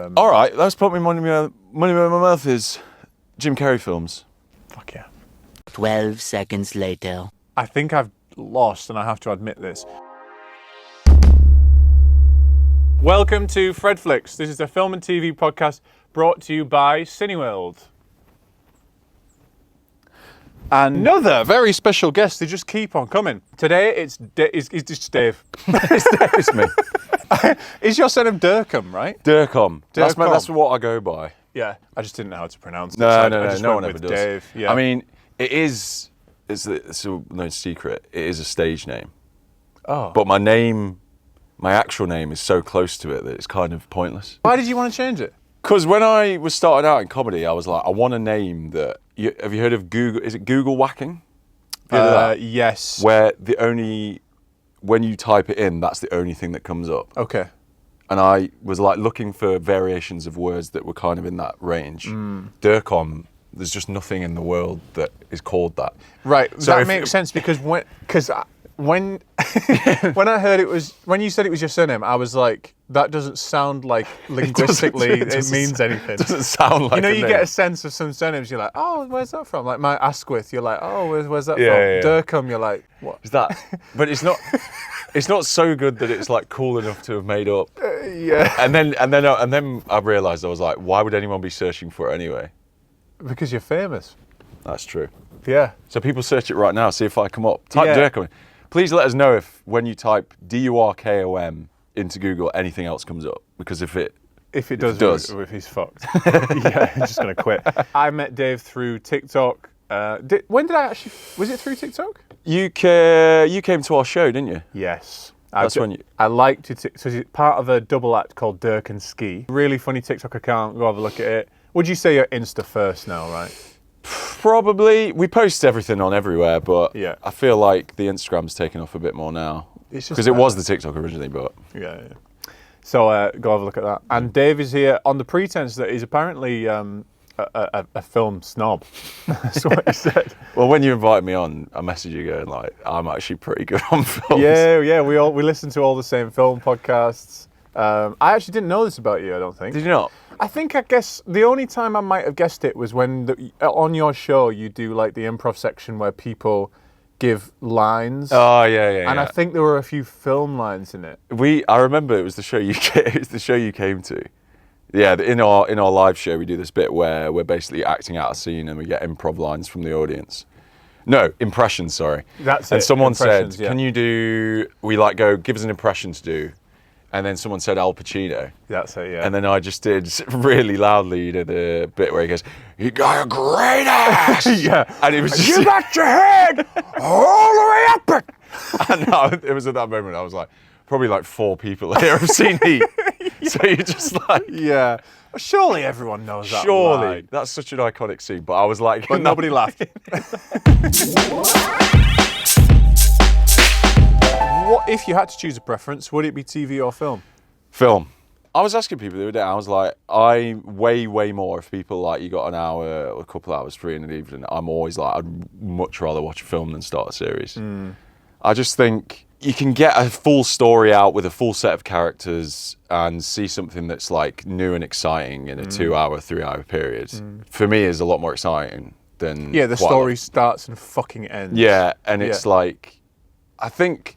All right, let's put money where my mouth is. Jim Carrey films. Fuck yeah. 12 seconds later. I think I've lost, and I have to admit this. Welcome to Fredflix. This is a film and TV podcast brought to you by Cineworld. And another very special guest. They just keep on coming. Today it's just Dave. It's me. Is your surname Durkom, right? Durkom. Durkom. That's what I go by. Yeah, I just didn't know how to pronounce it. No, so no, I just no went one with ever does. Dave. Yeah. I mean, it's a known secret. It is a stage name. Oh. But my actual name is so close to it that it's kind of pointless. Why did you want to change it? Because when I was starting out in comedy, I was like, I want a name that... have you heard of Google? Is it Google whacking? Have you heard of that? Yes. Where when you type it in, that's the only thing that comes up. Okay. And I was like looking for variations of words that were kind of in that range. Durkom, there's just nothing in the world that is called that. Right, So that makes sense because when I heard it was, when you said it was your surname, I was like, that doesn't sound like linguistically it means anything. It doesn't sound like you get a sense of some surnames, you're like, oh, where's that from? Like my Asquith, you're like, oh, where's that from? Yeah. Durkom, you're like, what? Is that? But it's not. It's not so good that it's like cool enough to have made up. Yeah. And then I realised, I was like, why would anyone be searching for it anyway? Because you're famous. That's true. Yeah. So people search it right now, see if I come up. Type Yeah. Durkom. Please let us know if when you type Durkom into Google, anything else comes up. Because if it does. He's fucked. Yeah, I'm just gonna quit. I met Dave through TikTok. When did I actually? Was it through TikTok? You came to our show, didn't you? Yes. That's when you... I like to... So it's part of a double act called Dirk and Ski. Really funny TikTok account. Go have a look at it. Would you say you're Insta first now, right? Probably. We post everything on everywhere, but Yeah. I feel like the Instagram's taken off a bit more now. It's just because it was the TikTok originally, but... Yeah. So go have a look at that. And Dave is here on the pretense that he's apparently a film snob. That's what he said. Well, when you invited me on, I messaged you going like, I'm actually pretty good on films. Yeah. We listen to all the same film podcasts. I actually didn't know this about you, I don't think. Did you not? I guess the only time I might have guessed it was when on your show you do like the improv section where people give lines. Oh yeah. And I think there were a few film lines in it. I remember it was the show you came to. Yeah, in our live show we do this bit where we're basically acting out a scene and we get improv lines from the audience. No, impressions, sorry. That's it. And someone said, yeah. "Can you do?" We like go, give us an impression to do, and then someone said Al Pacino. That's it, yeah. And then I just did really loudly, the bit where he goes, "You got a great ass." Yeah. And it was just, You got your head all the way up it. And it was at that moment I was like, probably like 4 people here have seen Heat. So you're just like, Yeah. Surely everyone knows that surely line. that's such an iconic scene. But I was like, But nobody laughed. What if you had to choose a preference? Would it be TV or film? Film. I was asking people the other day, I was like, I way more if people like, you got an hour or a couple hours free in the evening, I'm always like, I'd much rather watch a film than start a series. I just think you can get a full story out with a full set of characters and see something that's like new and exciting in a 2-hour, 3-hour period. For me, is a lot more exciting than... Yeah, the story starts and fucking ends. Yeah, and it's like, I think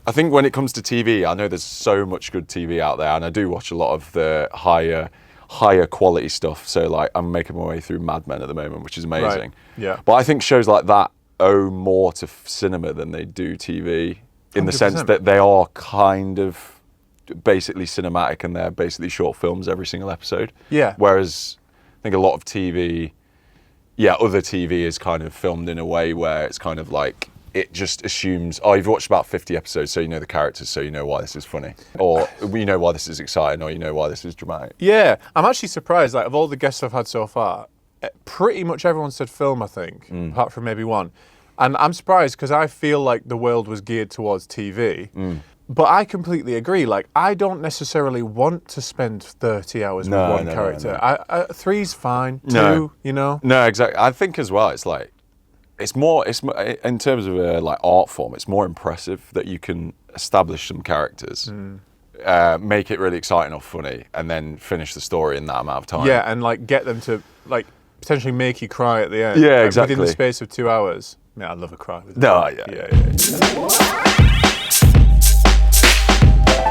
when it comes to TV, I know there's so much good TV out there, and I do watch a lot of the higher quality stuff. So like, I'm making my way through Mad Men at the moment, which is amazing. Right. Yeah. But I think shows like that owe more to cinema than they do TV, in the 100%. sense that they are kind of basically cinematic and they're basically short films every single episode. Yeah. Whereas I think a lot of TV, other TV is kind of filmed in a way where it's kind of like, it just assumes, oh, you've watched about 50 episodes, so you know the characters, so you know why this is funny. Or you know why this is exciting, or you know why this is dramatic. Yeah, I'm actually surprised, like, of all the guests I've had so far, pretty much everyone said film, I think, apart from maybe one. And I'm surprised because I feel like the world was geared towards TV. But I completely agree. Like, I don't necessarily want to spend 30 hours with one character. No. 3's fine. 2, No. you know? No, exactly. I think as well, it's like, it's more in terms of like art form, it's more impressive that you can establish some characters make it really exciting or funny, and then finish the story in that amount of time. Yeah, and like get them to like potentially make you cry at the end. Yeah, like, exactly. Within the space of 2 hours. Yeah, I'd love a cry. With No, a yeah.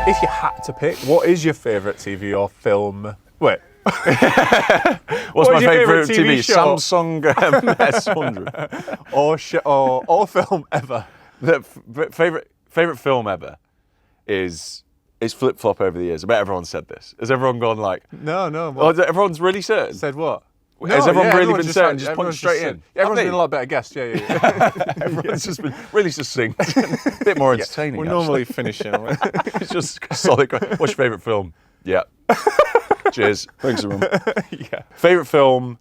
If you had to pick, what is your favourite TV or film? Wait. What's my favourite TV TV? show? Samsung S100. or film ever? The favorite film ever is Flip Flop over the years. I bet everyone said this. Has everyone gone like? No. Oh, everyone's really certain. Said what? Has everyone really been just certain? Just punch straight in. Everyone's been a lot better guessed. Yeah. Everyone's just been really succinct, a bit more entertaining. We're actually. normally finishing. It's just solid. What's your favourite film? Yeah. Cheers. Thanks, everyone. Yeah. Favourite film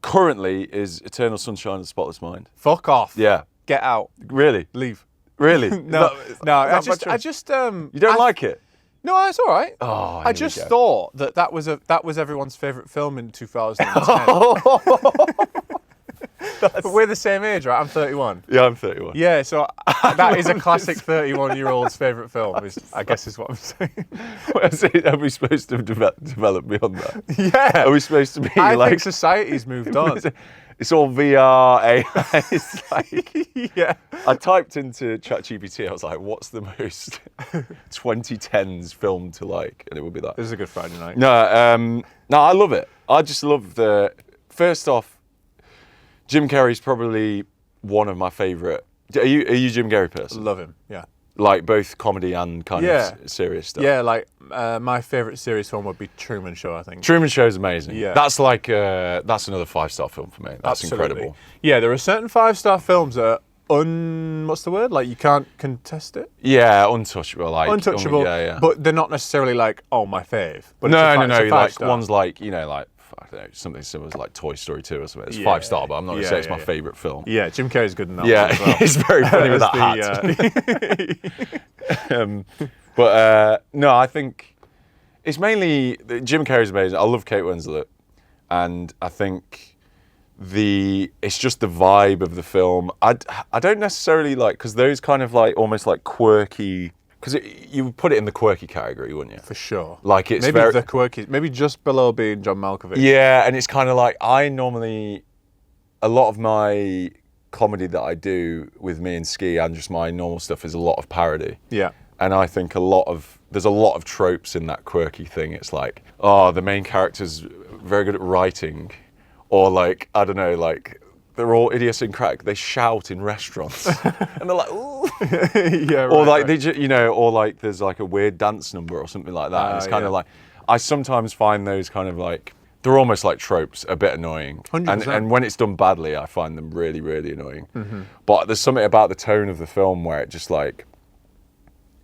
currently is Eternal Sunshine of the Spotless Mind. Fuck off. Yeah. Get out. Really? Leave. Really? No. I You just. don't like it? No, it's all right. Oh, I just thought that was everyone's favourite film in 2010. But we're the same age, right? I'm 31. Yeah, I'm 31. Yeah, so that is a classic 31-year-old's favourite film, I guess is what I'm saying. Are we supposed to develop beyond that? Yeah. Are we supposed to be I like... think society's moved on. It's all VR, AI. It's like... Yeah. I typed into ChatGPT, I was like, what's the most 2010s film to like? And it would be that. This is a good Friday night. No, I love it. I just love the... First off, Jim Carrey's probably one of my favourite. Are you Jim Carrey person? Love him, yeah. Like both comedy and kind of serious stuff. Yeah, like my favourite serious film would be Truman Show, I think. Truman Show's amazing. Yeah. That's like that's another 5-star film for me. That's Absolutely. incredible. Yeah, there are certain 5-star films that are what's the word? Like you can't contest it. Yeah, untouchable. Like Untouchable. yeah. But they're not necessarily like, oh, my fave. But No. it's a Like 5-star. one's like like I don't know, something similar to like Toy Story 2 or something. It's Yeah. 5-star, but I'm not gonna say it's my favourite film. Yeah, Jim Carrey's good in that Yeah, one as well. he's very funny with that hat. No, I think it's mainly Jim Carrey's amazing. I love Kate Winslet, and I think it's just the vibe of the film. I don't necessarily like, because those kind of like almost like quirky, because you would put it in the quirky category, wouldn't you? For sure. Like it's maybe very the quirky, maybe just below being John Malkovich. Yeah, and it's kind of like a lot of my comedy that I do with me and Ski and just my normal stuff is a lot of parody. Yeah. And I think there's a lot of tropes in that quirky thing. It's like, oh, the main character's very good at writing, or like, I don't know, like they're all idiosyncratic. They shout in restaurants, and they're like, ooh. Yeah. Right, Or like right. or like there's like a weird dance number or something like that. And it's kind of like, I sometimes find those kind of like, they're almost like tropes, a bit annoying. 100%. And when it's done badly, I find them really, really annoying. Mm-hmm. But there's something about the tone of the film where it just like,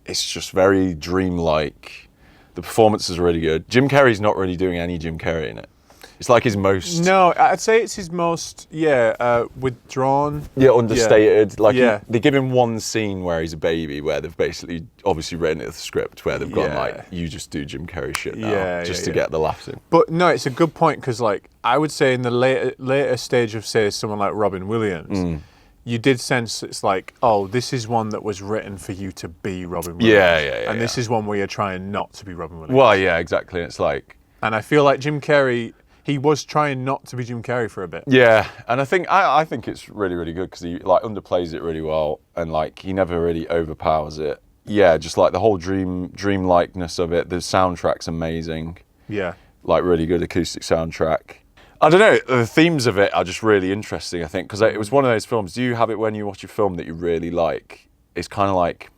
it's just very dreamlike. The performance is really good. Jim Carrey's not really doing any Jim Carrey in it. It's like his most... No, I'd say it's his most, withdrawn. Yeah, understated. Yeah. Like Yeah. they give him one scene where he's a baby, where they've basically obviously written it the script, where they've gone like, you just do Jim Carrey shit now, just to get the laughs in. But no, it's a good point, because like I would say in the later stage of, say, someone like Robin Williams, you did sense it's like, oh, this is one that was written for you to be Robin Williams. Yeah. And this is one where you're trying not to be Robin Williams. Well, yeah, exactly. It's like... And I feel like Jim Carrey, he was trying not to be Jim Carrey for a bit. Yeah, and I think it's really, really good, because he like underplays it really well, and like he never really overpowers it. Yeah, just like the whole dreamlikeness of it. The soundtrack's amazing. Yeah. Like really good acoustic soundtrack. I don't know, the themes of it are just really interesting, I think, because it was one of those films. Do you have it when you watch a film that you really like? It's kind of like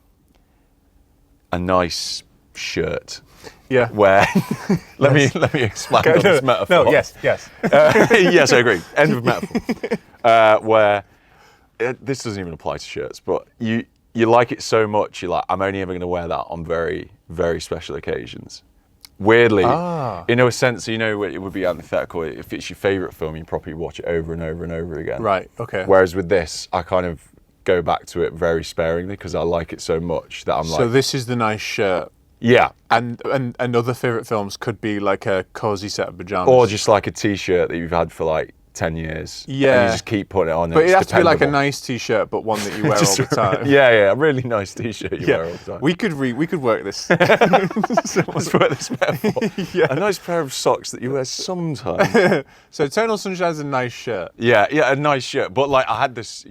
a nice shirt. Yeah. Where let me expand on this metaphor. No, yes. Yes, I agree. End of metaphor. Where this doesn't even apply to shirts, but you like it so much, you're like, I'm only ever going to wear that on very, very special occasions. Weirdly, in a sense, it would be antithetical. If it's your favourite film, you probably watch it over and over and over again. Right, okay. Whereas with this, I kind of go back to it very sparingly, because I like it so much that I'm like... So this is the nice shirt. Yeah. And other favourite films could be like a cosy set of pajamas. Or just like a T-shirt that you've had for like 10 years. Yeah. And you just keep putting it on. But it has to be like a dependable. nice T-shirt, but one that you wear all the time. Yeah, a really nice T-shirt you wear all the time. We could work this. Let's work this metaphor. Yeah. A nice pair of socks that you wear sometimes. So Eternal Sunshine's a nice shirt. Yeah, a nice shirt. But like, I had this.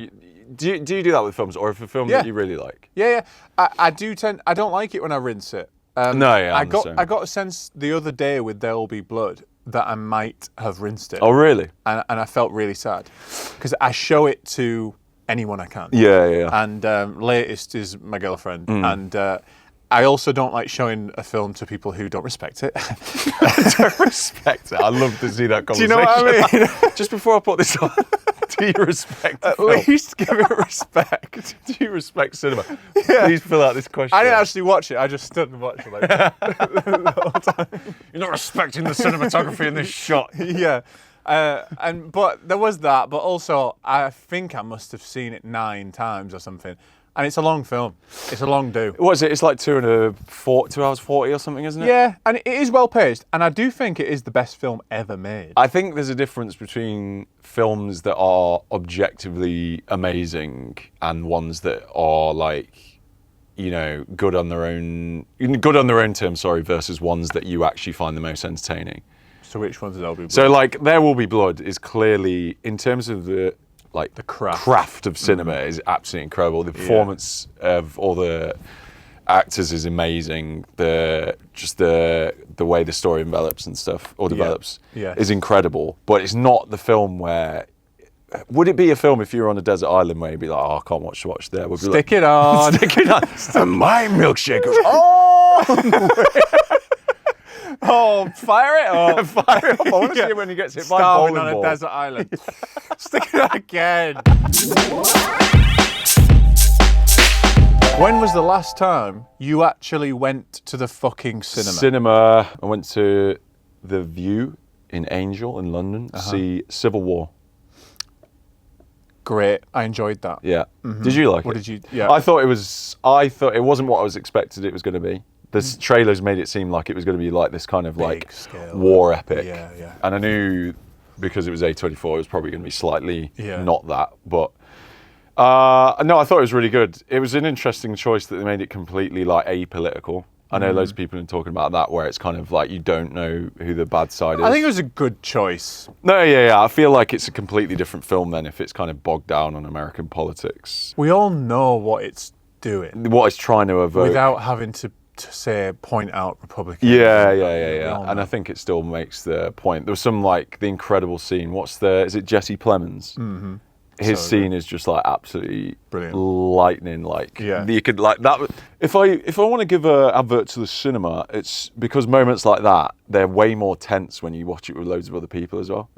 Do you do that with films, or if a film that you really like? Yeah. I don't like it when I rinse it. No, yeah, I got a sense the other day with There Will Be Blood that I might have rinsed it. Oh, really? And I felt really sad because I show it to anyone I can. Yeah. And latest is my girlfriend, and I also don't like showing a film to people who don't respect it. Don't respect it. I love to see that conversation. Do you know what I mean? Just before I put this on, do you respect the At film? least give it respect. Do you respect cinema? Please fill out this question. I didn't actually watch it. I just stood and watched it like the whole time. You're not respecting the cinematography in this shot. Yeah. But there was that, but also I think I must have seen it 9 times or something. And it's a long film. It's a long do. What is it? It's like 2 hours 40 or something, isn't it? Yeah, and it is well paced, and I do think it is the best film ever made. I think there's a difference between films that are objectively amazing and ones that are like, good on their own terms, versus ones that you actually find the most entertaining. So which one's There Will Be Blood? So like There Will Be Blood is clearly, in terms of the craft of cinema, is absolutely incredible. The performance of all the actors is amazing. The way the story envelops and stuff, or develops, is incredible. But it's not the film where. Would it be a film if you were on a desert island where you'd be like, oh, I can't watch there? Would Stick it on. Stick it on. And my milkshake goes, oh! Oh, fire it up. Fire it up. I want to see it when he gets hit by a Starving bowling on ball. a desert island. Stick it on again. When was the last time you actually went to the fucking cinema? I went to The View in Angel in London to see Civil War. Great. I enjoyed that. Yeah. Did you like it? What did you? Yeah. I thought it wasn't what I was expected it was going to be. The trailers made it seem like it was going to be like this kind of like scale. war epic. Yeah. And I knew because it was A24, it was probably going to be slightly not that. But no, I thought it was really good. It was an interesting choice that they made it completely like apolitical. I know loads of people are talking about that, where it's kind of like you don't know who the bad side is. I think it was a good choice. No, yeah. I feel like it's a completely different film then if it's kind of bogged down on American politics. We all know what it's doing What it's trying to evoke. without having to say, point out Republicans. Yeah. know. And I think it still makes the point. There was some like the incredible scene. Is it Jesse Plemons? Mm-hmm. His scene is just like absolutely brilliant, lightning. Like you could like that. If I want to give an advert to the cinema, it's because moments like that they're way more tense when you watch it with loads of other people as well.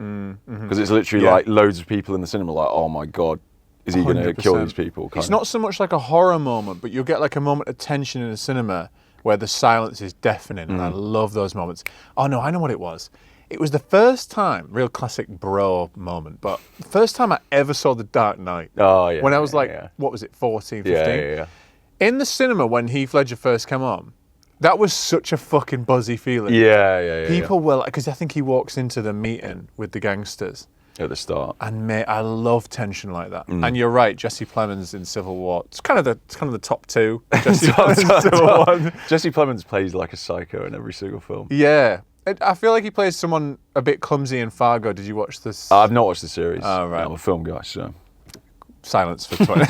Because it's literally like loads of people in the cinema, like, oh my god, is he going to kill these people? It's not so much like a horror moment, but you'll get like a moment of tension in a cinema where the silence is deafening, and I love those moments. Oh no, I know what it was. It was the first time, real classic bro moment, but the first time I ever saw The Dark Knight. Oh yeah. When I was what was it, 14, 15? Yeah. In the cinema when Heath Ledger first came on, that was such a fucking buzzy feeling. Yeah. People were like, because I think he walks into the meeting with the gangsters. At the start. And mate, I love tension like that. And you're right, Jesse Plemons in Civil War. It's kind of the top 2. Jesse Plemons plays like a psycho in every single film. Yeah. I feel like he plays someone a bit clumsy in Fargo. Did you watch this? I've not watched the series. Oh, right. I'm a film guy, so. Silence for 20.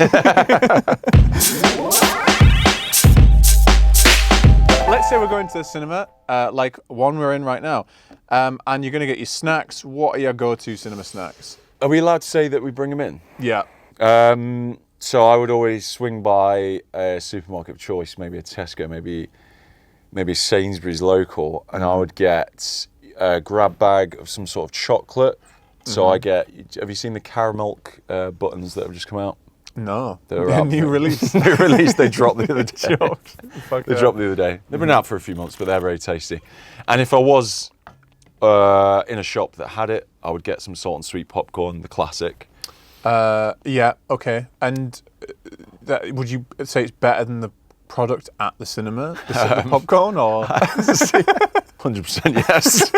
Let's say we're going to the cinema, like one we're in right now, and you're going to get your snacks. What are your go-to cinema snacks? Are we allowed to say that we bring them in? Yeah. So I would always swing by a supermarket of choice, maybe a Tesco, maybe Sainsbury's local, and I would get a grab bag of some sort of chocolate. So I get, have you seen the caramel buttons that have just come out? No. They're new release. New release, they dropped the other day. They Yeah. dropped the other day. They've been out for a few months, but they're very tasty. And if I was in a shop that had it, I would get some salt and sweet popcorn, the classic. Yeah, okay. And would you say it's better than the product at the cinema, the popcorn, or? 100% yes.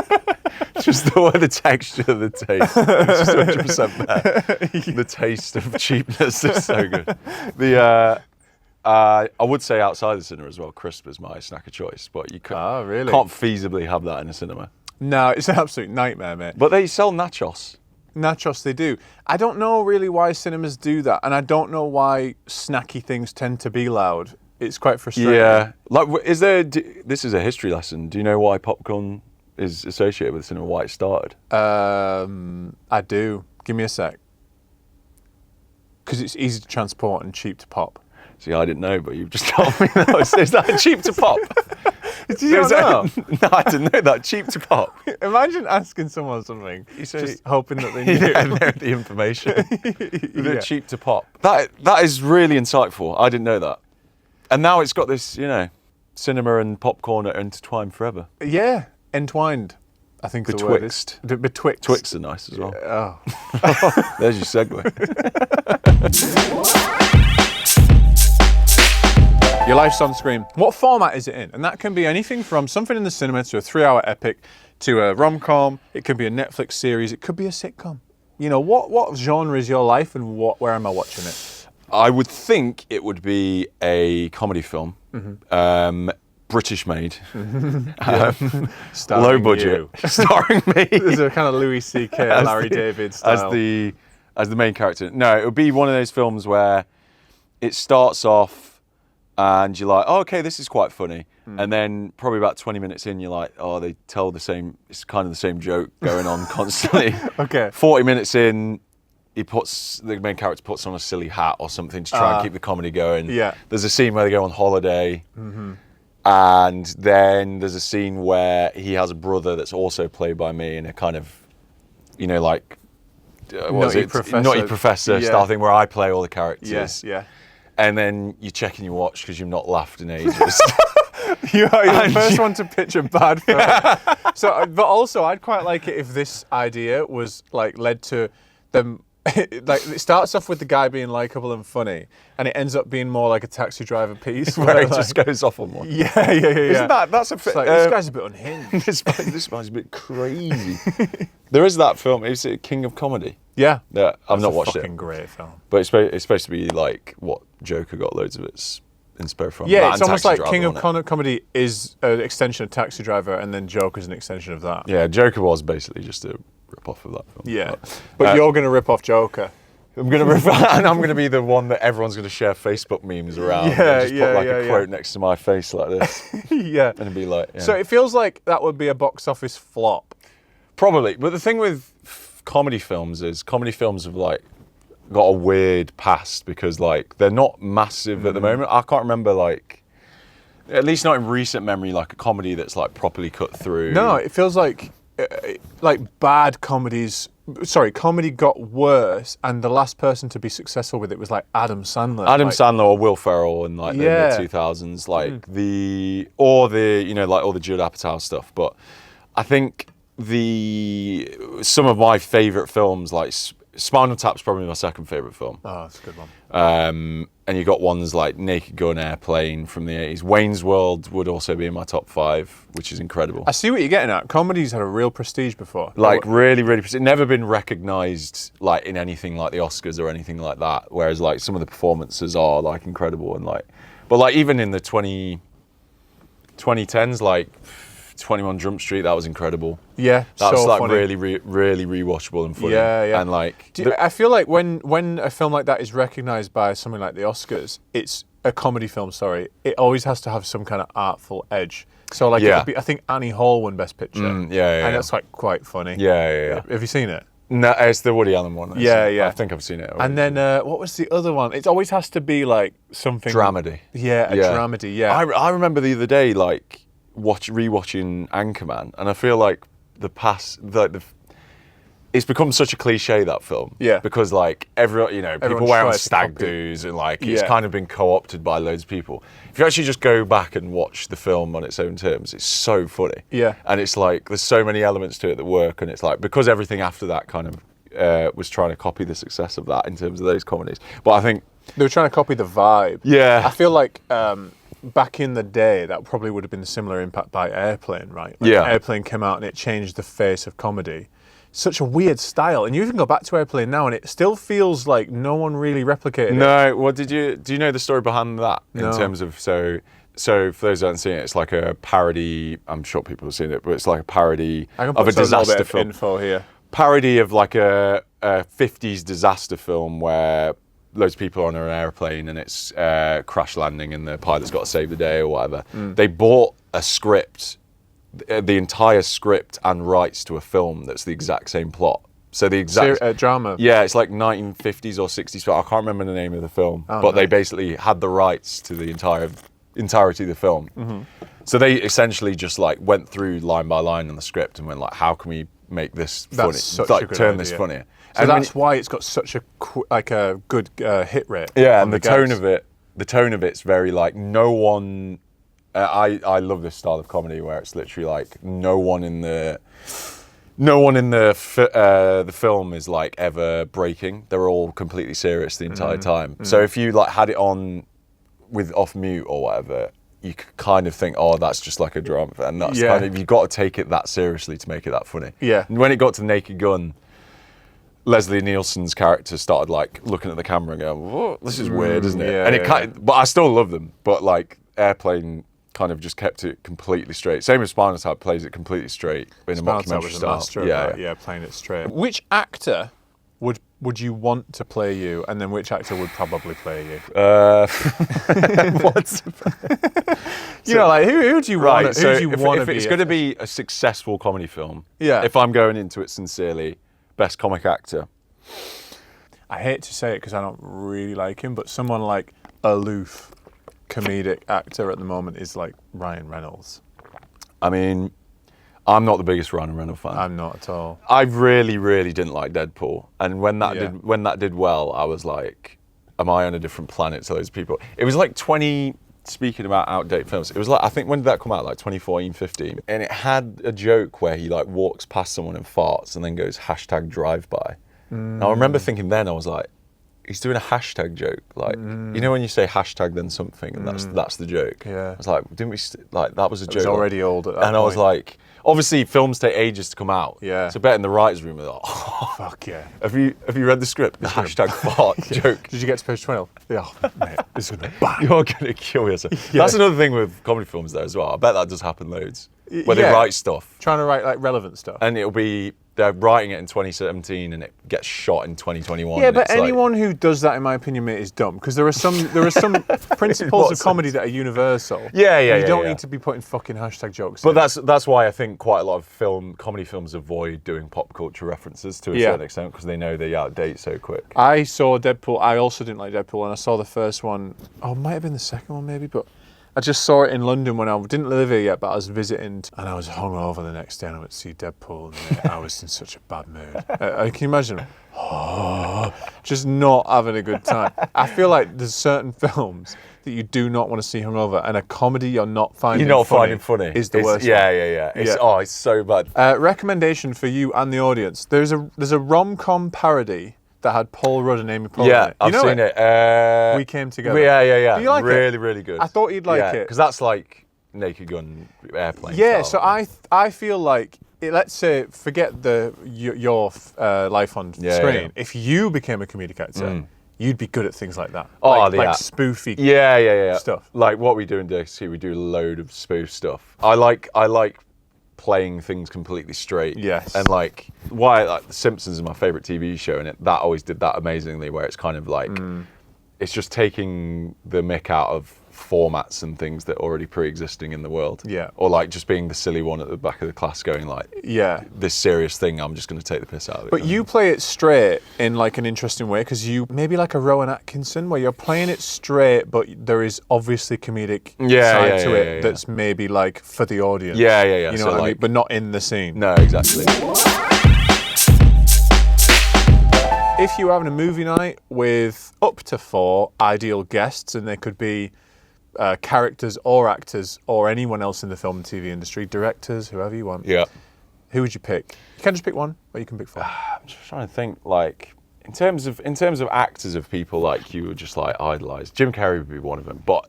just the texture of the taste. It's just 100% there. The taste of cheapness is so good. I would say outside the cinema as well, crisp is my snack of choice, but you really? can't feasibly have that in a cinema. No, it's an absolute nightmare, mate. But they sell nachos. Nachos, they do. I don't know really why cinemas do that, and I don't know why snacky things tend to be loud. It's quite frustrating. Yeah. Like, this is a history lesson. Do you know why popcorn is associated with cinema, why it started? I do. Give me a sec. Because it's easy to transport and cheap to pop. See, I didn't know, but you've just told me that. Is that cheap to pop? Did you not know? No, I didn't know that. Cheap to pop. Imagine asking someone something, just hoping that they knew. Yeah, they know the information. Yeah. Cheap to pop. That is really insightful. I didn't know that. And now it's got this, cinema and popcorn are intertwined forever. Yeah, entwined. I think the word is. Betwixt. Twix are nice as well. Oh. There's your segue. Your life's on screen. What format is it in? And that can be anything from something in the cinema to a 3-hour epic to a rom-com. It could be a Netflix series. It could be a sitcom. What genre is your life and where am I watching it? I would think it would be a comedy film. Mm-hmm. British made. Low budget. Starring me. There's a kind of Louis C.K. Larry David style. As the main character. No, it would be one of those films where it starts off and you're like, oh, okay, this is quite funny. And then probably about 20 minutes in, you're like, oh, they tell it's kind of the same joke going on constantly. Okay. 40 minutes in, the main character puts on a silly hat or something to try and keep the comedy going. Yeah. There's a scene where they go on holiday. Mm-hmm. And then there's a scene where he has a brother that's also played by me in a kind of, Nutty Professor style thing where I play all the characters. Yes, yeah. And then you're checking your watch because you've not laughed in ages. You're the first one to pitch a bad film. But also, I'd quite like it if this idea was led to them. It starts off with the guy being likable and funny, and it ends up being more like a Taxi Driver piece where it just goes off on one. Yeah. Isn't that's a this guy's a bit unhinged. this guy's a bit crazy. There is that film. Is it King of Comedy? Yeah. I've not watched it. Fucking great film. But it's supposed to be like what Joker got loads of its inspired from. Yeah, it's almost like King of Comedy is an extension of Taxi Driver, and then Joker's an extension of that. Yeah, Joker was basically just a rip-off of that film. Yeah, but you're going to rip off Joker. I'm going to rip and I'm going to be the one that everyone's going to share Facebook memes around. Yeah, and just put a quote next to my face like this. Yeah. And it'd be like... Yeah. So it feels like that would be a box office flop. Probably. But the thing with comedy films is comedy films have got a weird past because they're not massive at the moment. I can't remember at least not in recent memory, a comedy that's properly cut through. No, it feels like bad comedies. Sorry, comedy got worse, and the last person to be successful with it was Adam Sandler. Adam Sandler or Will Ferrell in the mid 2000s, all the Judd Apatow stuff. But I think some of my favourite films, Spinal Tap's probably my second favourite film. Oh, that's a good one. And you got ones like Naked Gun, Airplane from the 80s. Wayne's World would also be in my top 5, which is incredible. I see what you're getting at. Comedy's had a real prestige before. Really, really prestige. Never been recognised in anything like the Oscars or anything like that. Whereas some of the performances are incredible and but even in the 2010s, 21 Jump Street, that was incredible. Yeah, that was funny. really rewatchable and funny. Yeah. And I feel like when a film like that is recognised by something like the Oscars, it's a comedy film. Sorry, it always has to have some kind of artful edge. So it would be, I think Annie Hall won Best Picture. And that's quite funny. Yeah. Have you seen it? No, it's the Woody Allen one. Yeah. I think I've seen it already. And then what was the other one? It always has to be something dramedy. Yeah, a dramedy. Yeah. I remember the other day rewatching Anchorman, and I feel it's become such a cliche, that film. Yeah. Because everyone, people wear on stag do's and it's Yeah. kind of been co-opted by loads of people. If you actually just go back and watch the film on its own terms, it's so funny. Yeah. And it's there's so many elements to it that work, and it's because everything after that kind of was trying to copy the success of that in terms of those comedies. But I think they were trying to copy the vibe. Yeah. I feel like back in the day, that probably would have been a similar impact by Airplane, right? Like Yeah. Airplane came out and it changed the face of comedy. Such a weird style, and you even go back to Airplane now, and it still feels like no one really replicated it. No, what do you know the story behind that? No. In terms of, so for those who haven't seen it, it's like a parody, I'm sure people have seen it, but it's like a parody I can of put a some little disaster bit of film. info here. Parody of like a 50s disaster film where loads of people are on an airplane and it's crash landing and the pilot's got to save the day or whatever. They bought a script, the entire script and rights to a film that's the exact same plot. So the exact drama. Yeah, it's like 1950s or 60s. I can't remember the name of the film, but they basically had the rights to the entirety of the film. So they essentially just like went through line by line in the script and went like, how can we make this funny? Such like a good turn idea. this funnier. So And that's why it's got such a good hit rate. yeah, on and the tone of it's very like no one. I love this style of comedy where it's literally like no one in the film is like ever breaking. They're all completely serious the entire time. So if you like had it on with off mute or whatever, you could kind of think, oh, that's just like a drama, and that's kind of, you've got to take it that seriously to make it that funny. Yeah. And when it got to Naked Gun, Leslie Nielsen's character started like looking at the camera and going, "Whoa, this is weird, isn't it?" Yeah, And it kind of, but I still love them. But like Airplane kind of just kept it completely straight. Same with Spinal Tap, plays it completely straight in a Spinal Tap mockumentary was a style. master of that, playing it straight. Which actor would you want to play you, and then which actor would probably play you? What? You know, like who do you want? Right. So who do you want if to be? it's going to be a successful comedy film, Yeah. if I'm going into it sincerely, best comic actor. I hate to say it because I don't really like him, but someone like aloof comedic actor at the moment is like Ryan Reynolds. I mean, I'm not the biggest Ryan Reynolds fan. I'm not at all. I really, really didn't like Deadpool, and when that Yeah. did well, I was like, "Am I on a different planet to those people?" It was like 20. Speaking about outdated films, it was like, I think, when did that come out? Like 2014, 15, and it had a joke where he like walks past someone and farts, and then goes #drive-by. Now I remember thinking then, I was like, he's doing a hashtag joke, like you know when you say hashtag then something, and that's the joke. Yeah. I was like, didn't we like that was a joke? It was already old at that and I was point. like, obviously films take ages to come out. Yeah. So bet in the writers' room, they're like, oh, Fuck yeah. have you read the script? The hashtag fart joke. Did you get to page 12? Yeah, oh, mate, this is gonna bang. You're gonna kill yourself. Yeah. That's another thing with comedy films though as well. I bet that does happen loads. Where they Yeah. write stuff Trying to write like relevant stuff. and it'll be they're writing it in 2017 and it gets shot in 2021. Yeah, and but it's like- anyone who does that, in my opinion, mate, is dumb. Because there are some principles of comedy that are universal. Yeah, and you yeah, don't yeah. need to be putting fucking hashtag jokes. But in. that's why I think quite a lot of comedy films avoid doing pop culture references to a Yeah. certain extent because they know they outdate so quick. I saw Deadpool. I also didn't like Deadpool, and I saw the first one. Oh, it might have been the second one, maybe. But I just saw it in London when I didn't live here yet, but I was visiting, and I was hungover the next day, and I went to see Deadpool, and I was in such a bad mood. Can you imagine? Just not having a good time. I feel like there's certain films that you do not want to see hungover, and a comedy you're not finding You're not funny finding funny. is the worst. Yeah, one. yeah. Yeah. It's so bad. Recommendation for you and the audience. There's a rom-com parody that had Paul Rudd and Amy Poehler in Yeah, it. I've seen it. We Came Together. Yeah. Do you like it? really, really good. I thought you'd like it. because that's like Naked Gun Airplane. Yeah, style. so I feel like let's say forget your life on Yeah, screen. yeah. If you became a comedic actor, you'd be good at things like that. Oh, like yeah. spoofy. Yeah. Stuff. Like what we do in DXT, we do a load of spoof stuff. I like playing things completely straight. Yes. And like The Simpsons is my favorite TV show, and that always did that amazingly, where it's kind of like it's just taking the mick out of formats and things that are already pre-existing in the world. Yeah. Or like just being the silly one at the back of the class going like, Yeah. this serious thing, I'm just going to take the piss out of it. But you play it straight in like an interesting way because you maybe like a Rowan Atkinson where you're playing it straight, but there is obviously comedic side to it that's maybe like for the audience. Yeah. You know So what I mean? like- But not in the scene. No, exactly. If you were having a movie night with up to 4 ideal guests, and they could be characters or actors or anyone else in the film and TV industry, directors, whoever you want, Yeah. who would you pick? You can just pick one, or you can pick 4. I'm just trying to think, like, in terms of actors of people like you would just like idolize. Jim Carrey would be one of them, but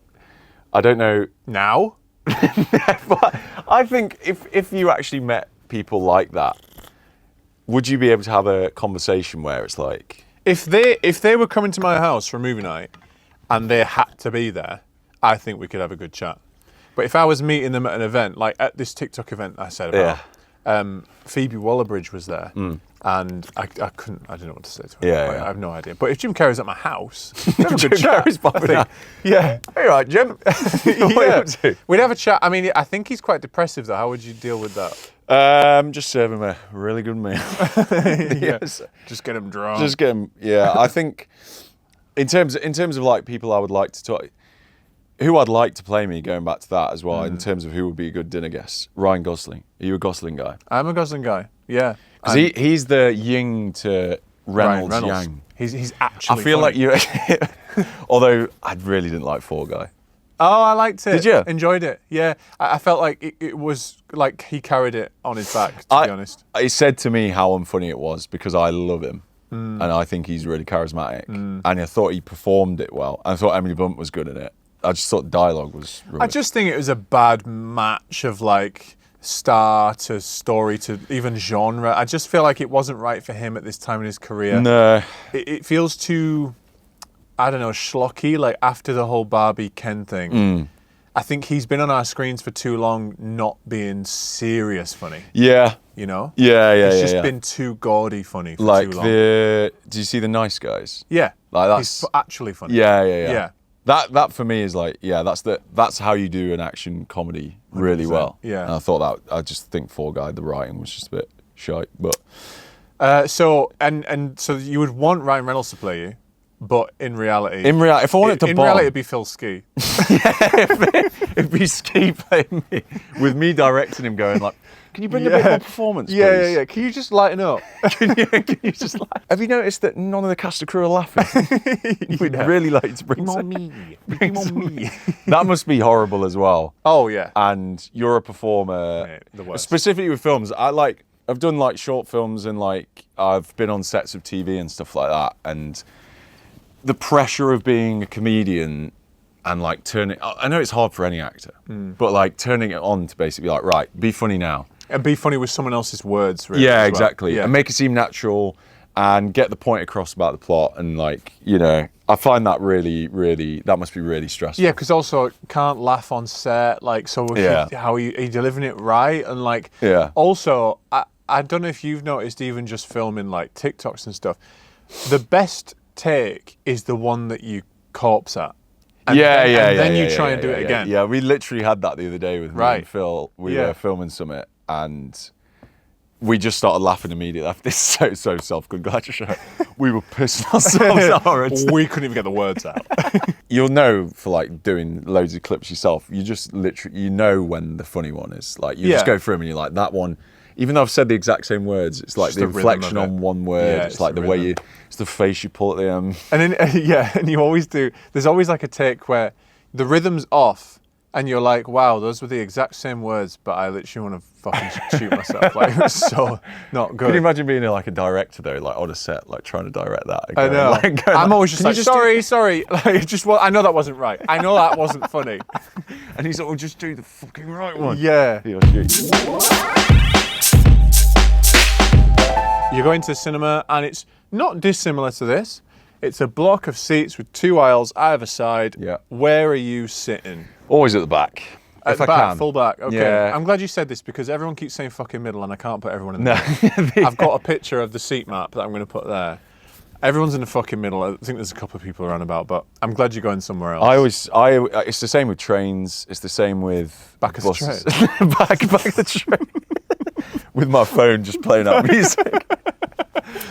I don't know. Now? But I think if you actually met people like that, would you be able to have a conversation where it's like... If they were coming to my house for a movie night and they had to be there, I think we could have a good chat. But if I was meeting them at an event, like at this TikTok event I said about, Phoebe Waller-Bridge was there, and I didn't know what to say to her. Yeah, Like, yeah. I have no idea. But if Jim Carrey's at my house, we'd have a good chat. Carrey's popping out. Yeah. Hey, right, Jim. What are you Yeah. up to? We'd have a chat. I mean, I think he's quite depressive, though. How would you deal with that? Just serve him a really good meal. Yeah. Yes. Just get him drunk. Just get him. Yeah, I think in terms of like people I would like to talk, who I'd like to play me, going back to that as well, in terms of who would be a good dinner guest. Ryan Gosling. Are you a Gosling guy? I'm a Gosling guy. Yeah. Because he's the yin to Reynolds, yang. He's actually I feel funny. like you. Although I really didn't like Fall Guy. Oh, I liked it. Did you? Enjoyed it. Yeah. I felt like it was like he carried it on his back, to be honest. He said to me how unfunny it was because I love him. And I think he's really charismatic. And I thought he performed it well. I thought Emily Blunt was good in it. I just thought the dialogue was rubbish. I just think it was a bad match of like star to story to even genre. I just feel like it wasn't right for him at this time in his career. No. It feels too, I don't know, schlocky, like after the whole Barbie Ken thing. I think he's been on our screens for too long not being serious funny, Yeah. you know? Yeah. It's just been too gaudy funny for like too long. do you see The Nice Guys? Yeah. Like that's He's actually funny. Yeah. That for me is like, that's how you do an action comedy really 100%, well. yeah. And I thought that, I just think Fall Guy, the writing was just a bit shite, but. So you would want Ryan Reynolds to play you, but in reality, If I wanted to in bomb, reality, it'd be Phil Ski. it'd be Ski playing me, with me directing him going like, can you bring a bit more performance, please? Yeah. Can you just lighten up? Can you just like... Have you noticed that none of the cast and crew are laughing? We'd really like to bring some... me. That must be horrible as well. Oh yeah. And you're a performer, Mate, the worst. specifically with films. I've done like short films and like I've been on sets of TV and stuff like that. And the pressure of being a comedian and like turning... I know it's hard for any actor, but like turning it on to basically like, right, be funny now. And be funny with someone else's words, really. Yeah, as well. exactly. Yeah. And make it seem natural and get the point across about the plot. And like, you know, I find that really, really, that must be really stressful. Yeah, because also can't laugh on set. Like, so how are you delivering it right? And like, also, I don't know if you've noticed, even just filming like TikToks and stuff, the best take is the one that you corpse at. And then you try and do it again. Yeah, we literally had that the other day with me and Phil. We were filming Summit and we just started laughing immediately. This is so self-congratulatory. We were pissing ourselves out. We couldn't even get the words out. You'll know for like doing loads of clips yourself, you just literally, you know when the funny one is. Like you just go through them and you're like, that one, even though I've said the exact same words, it's like Just the the rhythm inflection of it. on one word. Yeah, it's like it's the the way rhythm. it's the face you pull at the end. And then, and you always do, there's always like a take where the rhythm's off and you're like, wow, those were the exact same words, but I literally want to fucking shoot myself. Like, it was so not good. Can you imagine being like a director though, like on a set, like trying to direct that? And I know. I'm always just "Can like, you sorry. Like, I know that wasn't right. I know that wasn't funny. And he's like, well, just do the fucking right one. Yeah. He or she. You're going to the cinema and it's not dissimilar to this. It's a block of seats with 2 aisles either side. Yeah. Where are you sitting? Always at the back. At If the I back, can. full back. Okay. Yeah. I'm glad you said this because everyone keeps saying fucking middle and I can't put everyone in the No. middle. I've got a picture of the seat map that I'm going to put there. Everyone's in the fucking middle. I think there's a couple of people around about, but I'm glad you're going somewhere else. It's the same with trains. It's the same with Back of the buses. train. back of the train. With my phone just playing out music.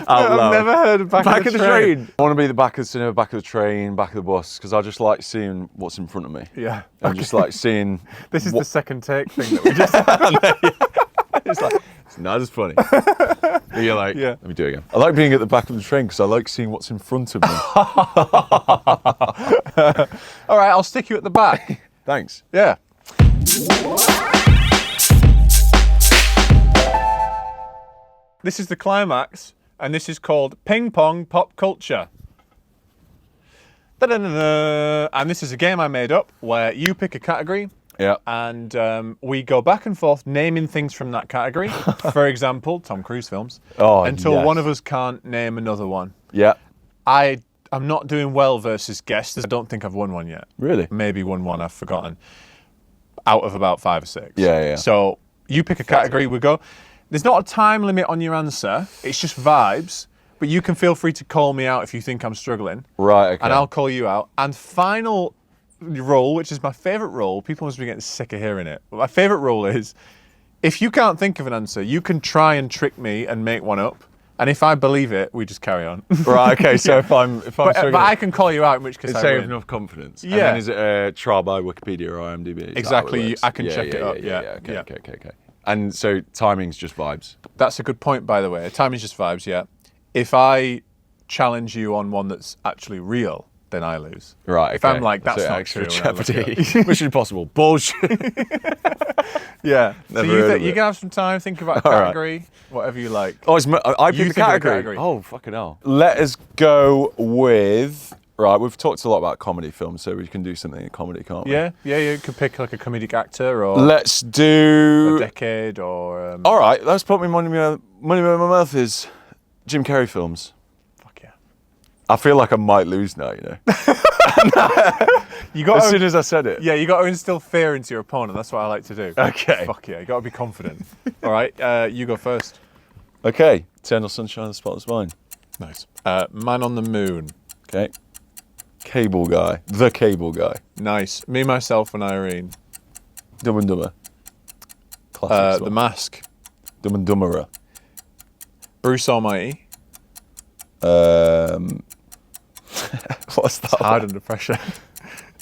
Out I've loud. never heard of back of the train. I want to be the back of the cinema, back of the train, back of the bus, because I just like seeing what's in front of me. Yeah. I'm just like seeing. This is the second take thing that we just had. It's like, it's not as funny. You're like, Yeah. let me do it again. I like being at the back of the train because I like seeing what's in front of me. All right, I'll stick you at the back. Thanks. Yeah. This is the climax, and this is called Ping Pong Pop Culture. Da-da-da-da. And this is a game I made up where you pick a category Yeah. and we go back and forth naming things from that category. For example, Tom Cruise films. Oh, until yes. one of us can't name another one. Yeah. I'm not doing well versus guests. I don't think I've won one yet. Really? Maybe won one, I've forgotten. Out of about 5 or 6. Yeah. So you pick a category, we go. There's not a time limit on your answer. It's just vibes. But you can feel free to call me out if you think I'm struggling. Right, okay. And I'll call you out. And final rule, which is my favourite rule, people must be getting sick of hearing it. But my favourite rule is, if you can't think of an answer, you can try and trick me and make one up. And if I believe it, we just carry on. Right, okay, so if I'm But I can call you out, in which case I say win. with enough confidence. Yeah. And then is it a trial by Wikipedia or IMDb? Is that how it Exactly, works? I can check it up, yeah. Okay. And so timing's just vibes. That's a good point, by the way. Time is just vibes, yeah. If I challenge you on one that's actually real, then I lose. Right, okay. If I'm like, that's so not extra true. and I look at jeopardy. it. Mission Impossible. Bullshit. Yeah. So Never heard of you it. can have some time, think about a All right. category, whatever you like. Oh, I You picked the think of a category. category. Oh, fucking hell. Let us go with... Right, we've talked a lot about comedy films, so we can do something in comedy, can't we? Yeah, you could pick like a comedic actor or Let's do... a decade or... All right, let's put my money where my mouth is. Jim Carrey films. Fuck yeah. I feel like I might lose now, you know. You got As soon as I said it. Yeah, you got to instill fear into your opponent. That's what I like to do. Okay. Fuck yeah, you got to be confident. All right, you go first. Okay. Eternal Sunshine of the Spotless Mind. Nice. Man on the Moon. Okay. Cable Guy. The Cable Guy. Nice. Me, Myself, and Irene. Dumb and Dumber. Classic The song. Mask. Dumb and Dumberer. Bruce Almighty. What's that? It's hard under pressure.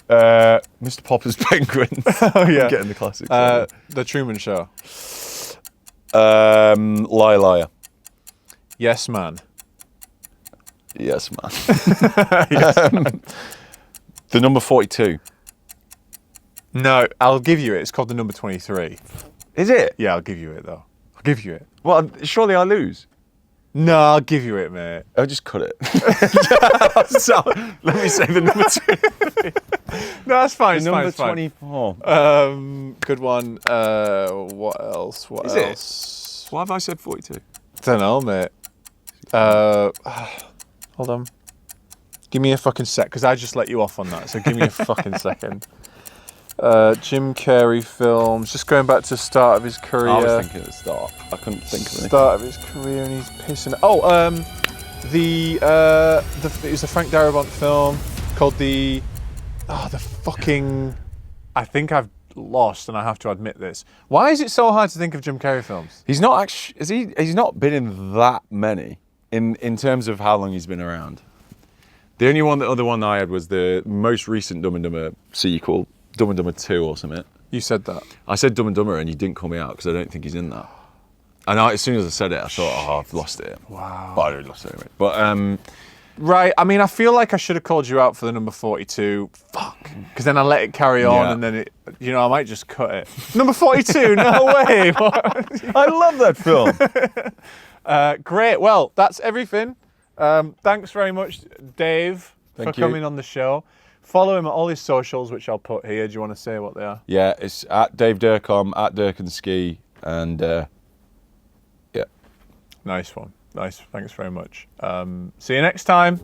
Mr. Popper's Penguins. Oh yeah. Getting the classics. The Truman Show. Liar Liar. Yes Man. Yes, man. The number 42. No, I'll give you it. It's called the number 23. Is it? Yeah, I'll give you it though. I'll give you it. Well, surely I lose. No, I'll give you it, mate. I'll just cut it. So, let me say the number 23. No, that's fine. It's number fine. It's 24. fine. Good one. What else? What Is it? else? Why have I said 42? Don't know, mate. Hold on. Give me a fucking sec, because I just let you off on that. So give me a fucking second. Jim Carrey films. Just going back to the start of his career. I was thinking at the start. I couldn't think of anything. Start of his career, and he's pissing. Oh, it was a Frank Darabont film called the fucking. I think I've lost, and I have to admit this. Why is it so hard to think of Jim Carrey films? He's not actually. Is he? He's not been in that many in terms of how long he's been around. The only other one I had was the most recent Dumb and Dumber sequel, Dumb and Dumber 2 or something. You said that. I said Dumb and Dumber and you didn't call me out because I don't think he's in that. And as soon as I said it, I thought, oh, I've lost it. Wow. But I didn't lost it anyway. But Right, I mean, I feel like I should have called you out for the number 42. Fuck. Because then I let it carry on, Yeah. and then I might just cut it. Number 42, no way. I love that film. Great, well, that's everything. Thanks very much, Dave, Thank for you. coming on the show. Follow him at all his socials, which I'll put here. Do you want to say what they are? Yeah, it's at Dave Durkom, at Durkenski, and yeah. Nice one. Nice. Thanks very much. See you next time.